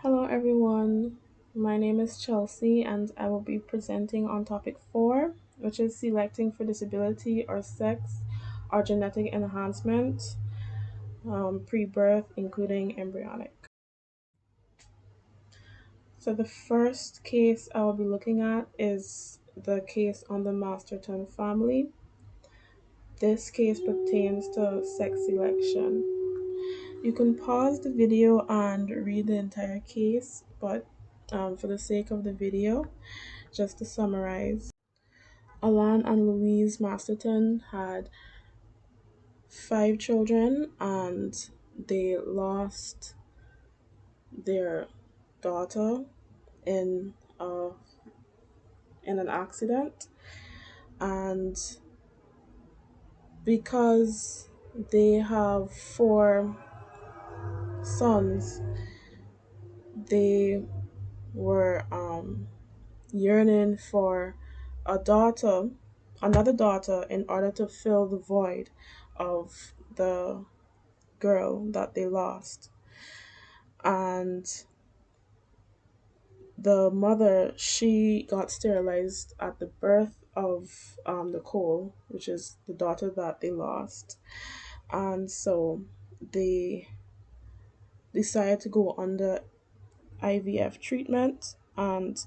Hello, everyone. My name is Chelsea, and I will be presenting on topic 4, which is selecting for disability or sex or genetic enhancement, pre birth, including embryonic. So, the first case I will be looking at is the case on the Masterton family. This case pertains to sex selection. You can pause the video and read the entire case, but for the sake of the video, just to summarize, Alan and Louise Masterton had 5 children and they lost their daughter in a, in an accident. And because they have 4 sons, they were yearning for a daughter, another daughter, in order to fill the void of the girl that they lost. And the mother, she got sterilized at the birth of Nicole, which is the daughter that they lost. And so they decided to go under IVF treatment, and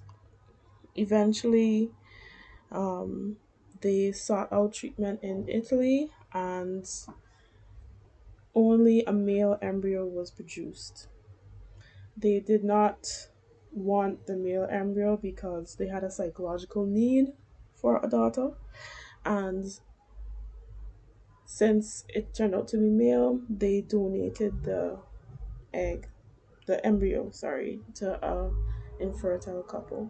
eventually um, they sought out treatment in Italy, and only a male embryo was produced. They did not want the male embryo because they had a psychological need for a daughter, and since it turned out to be male, they donated the egg, the embryo, sorry, to a infertile couple.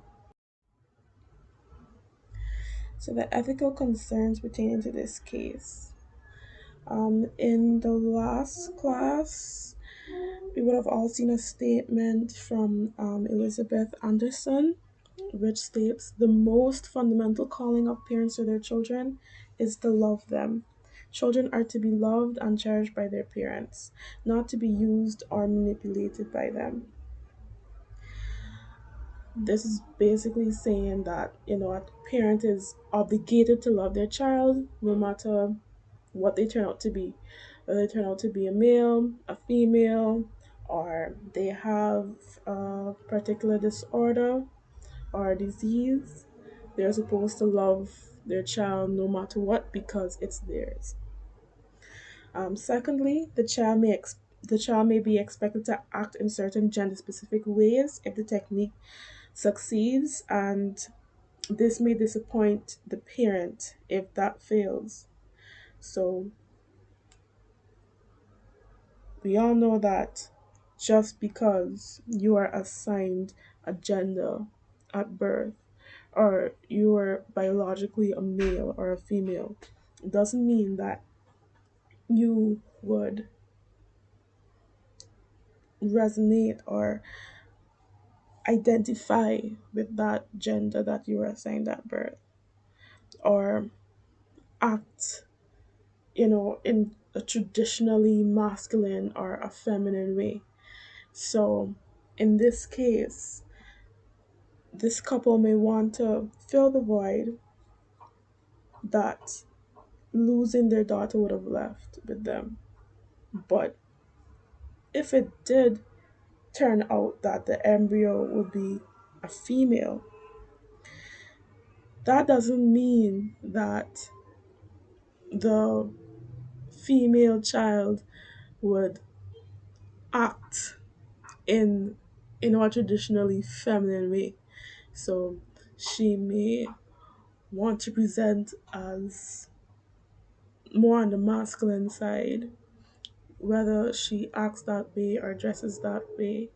So the ethical concerns pertaining to this case. In the last class, we would have all seen a statement from Elizabeth Anderson, which states the most fundamental calling of parents to their children is to love them. Children are to be loved and cherished by their parents, not to be used or manipulated by them. This is basically saying that, a parent is obligated to love their child no matter what they turn out to be. Whether they turn out to be a male, a female, or they have a particular disorder or a disease, they're supposed to love their child no matter what because it's theirs. Secondly, the child may be expected to act in certain gender-specific ways if the technique succeeds, and this may disappoint the parent if that fails. So we all know that just because you are assigned a gender at birth, or you are biologically a male or a female, doesn't mean that you would resonate or identify with that gender that you were assigned at birth, or act, in a traditionally masculine or a feminine way. So in this case, this couple may want to fill the void that losing their daughter would have left with them. But if it did turn out that the embryo would be a female, that doesn't mean that the female child would act in a traditionally feminine way. So she may want to present as more on the masculine side, whether she acts that way or dresses that way,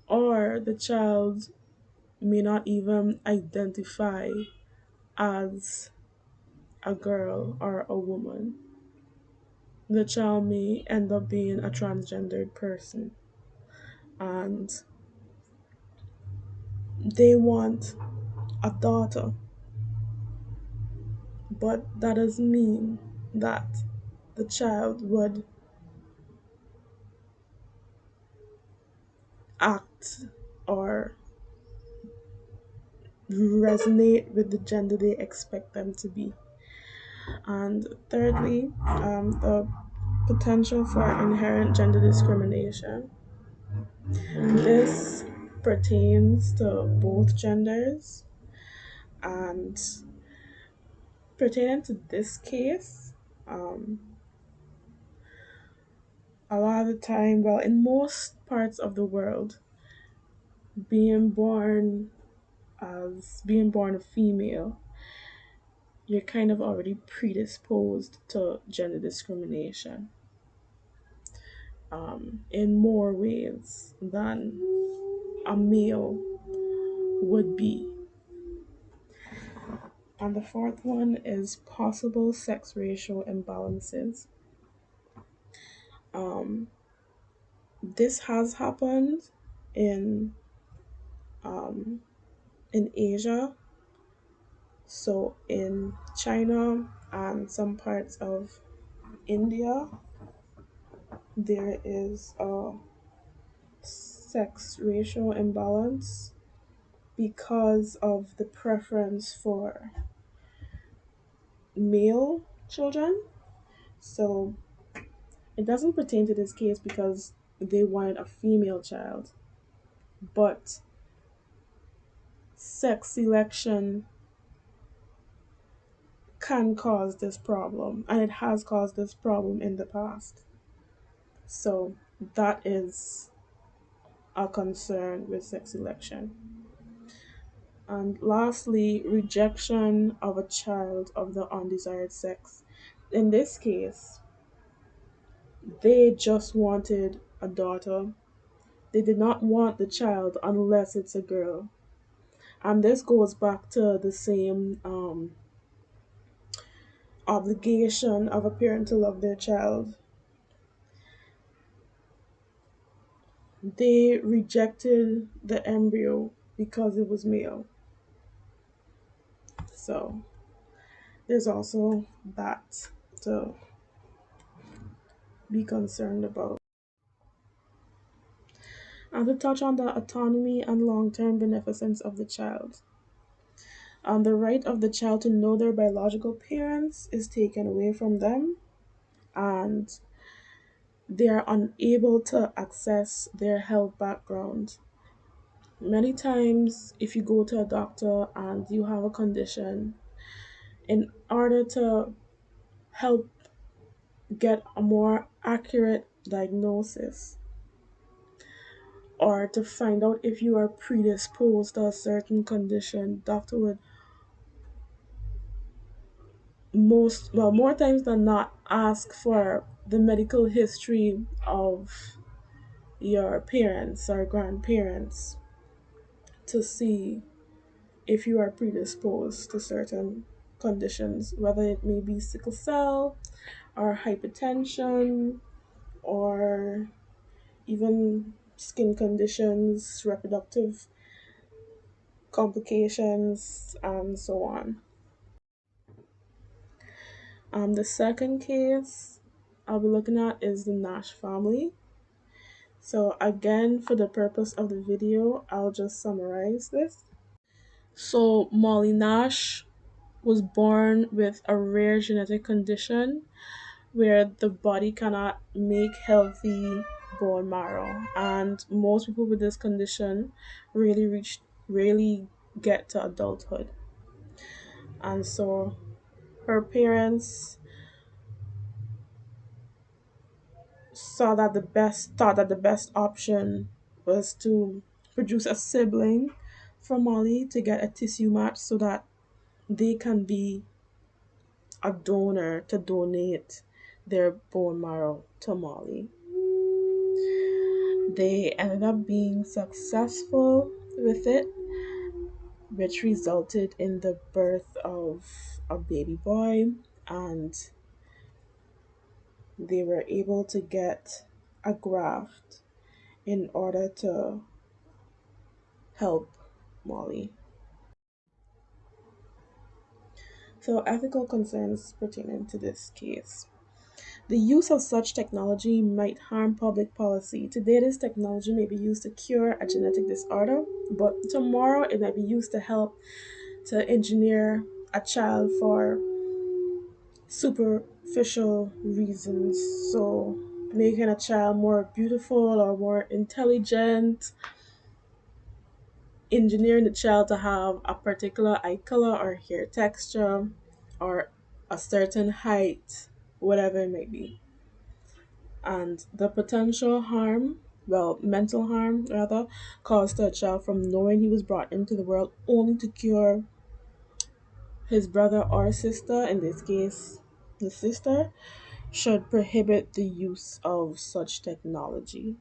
or the child may not even identify as a girl or a woman. The child may end up being a transgendered person, and they want a daughter, but that doesn't mean that the child would act act or resonate with the gender they expect them to be. And thirdly, the potential for inherent gender discrimination. This pertains to both genders, and pertaining to this case, um, a lot of the time, well, in most parts of the world, being born being born a female, you're kind of already predisposed to gender discrimination in more ways than a male would be. And the fourth one is possible sex ratio imbalances. Um, this has happened in um, in Asia, so in China and some parts of India, there is a sex ratio imbalance because of the preference for male children. So it doesn't pertain to this case because they wanted a female child, but sex selection can cause this problem, and it has caused this problem in the past. So that is a concern with sex selection. And lastly, rejection of a child of the undesired sex. In this case, they just wanted a daughter. They did not want the child unless it's a girl. And this goes back to the same obligation of a parent to love their child. They rejected the embryo because it was male. So there's also that to be concerned about. And to touch on the autonomy and long term beneficence of the child. The right of the child to know their biological parents is taken away from them, and they are unable to access their health background. Many times, if you go to a doctor and you have a condition, in order to help get a more accurate diagnosis or to find out if you are predisposed to a certain condition, doctor would more times than not ask for the medical history of your parents or grandparents to see if you are predisposed to certain conditions, whether it may be sickle cell or hypertension or even skin conditions, reproductive complications, and so on. The second case I'll be looking at is the Nash family. So again, for the purpose of the video, I'll just summarize this. So Molly Nash was born with a rare genetic condition where the body cannot make healthy bone marrow, and most people with this condition really get to adulthood. And so her parents thought that the best option was to produce a sibling for Molly to get a tissue match so that they can be a donor to donate their bone marrow to Molly. They ended up being successful with it, which resulted in the birth of a baby boy, and they were able to get a graft in order to help Molly. So, ethical concerns pertaining to this case. The use of such technology might harm public policy. Today, this technology may be used to cure a genetic disorder, but tomorrow it might be used to help to engineer a child for superficial reasons. So, making a child more beautiful or more intelligent, engineering the child to have a particular eye color or hair texture or a certain height, whatever it may be. And the potential harm, well, mental harm rather, caused to a child from knowing he was brought into the world only to cure his brother or sister, in this case, the sister, should prohibit the use of such technology.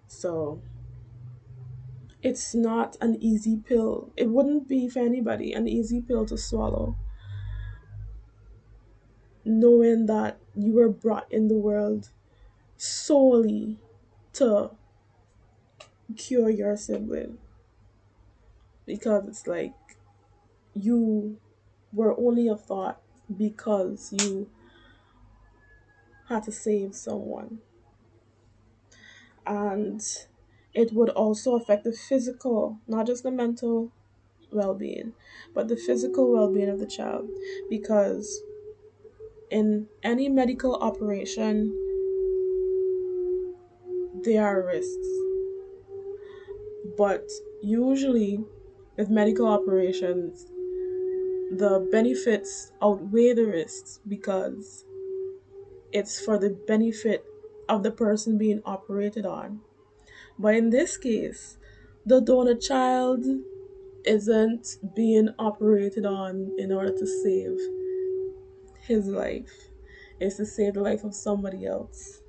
So it's not an easy pill. It wouldn't be for anybody an easy pill to swallow, knowing that you were brought in the world solely to cure your sibling. Because it's like you were only a thought because you had to save someone. And it would also affect the physical, not just the mental well being, but the physical well being of the child. Because in any medical operation, there are risks. But usually, with medical operations, the benefits outweigh the risks because it's for the benefit of the person being operated on. But in this case, the donor child isn't being operated on in order to save his life, it's to save the life of somebody else.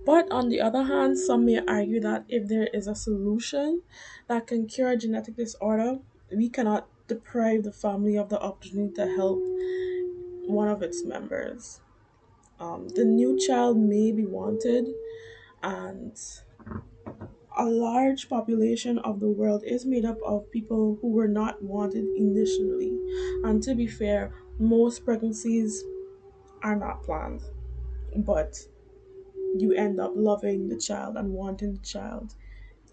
But on the other hand, some may argue that if there is a solution that can cure a genetic disorder, we cannot deprive the family of the opportunity to help one of its members. The new child may be wanted, and a large population of the world is made up of people who were not wanted initially. And to be fair, most pregnancies are not planned, but you end up loving the child and wanting the child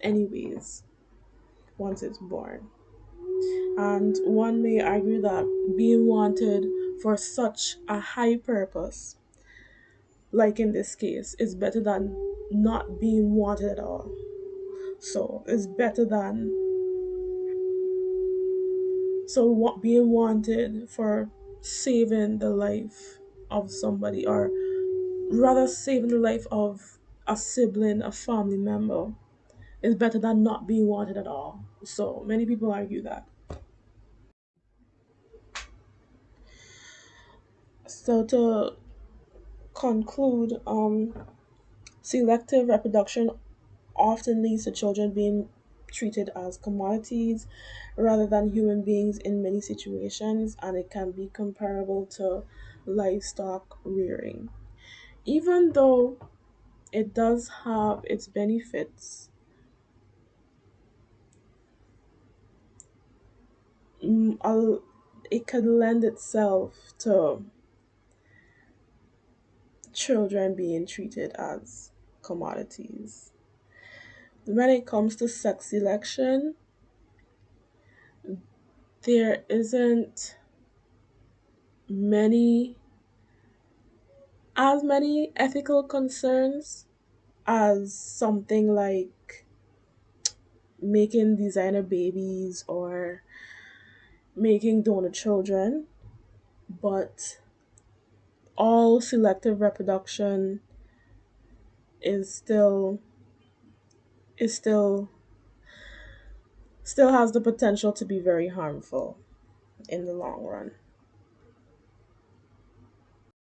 anyways once it's born. And one may argue that being wanted for such a high purpose, like in this case, is better than not being wanted at all. So it's better than being wanted for saving the life of somebody, or rather saving the life of a sibling, a family member, is better than not being wanted at all. So many people argue that. So to conclude, selective reproduction often leads to children being treated as commodities rather than human beings in many situations, and it can be comparable to livestock rearing. Even though it does have its benefits, mm, al- it could lend itself to children being treated as commodities. When it comes to sex selection, there isn't many as many ethical concerns as something like making designer babies or making donor children, but all selective reproduction is is still still has the potential to be very harmful in the long run.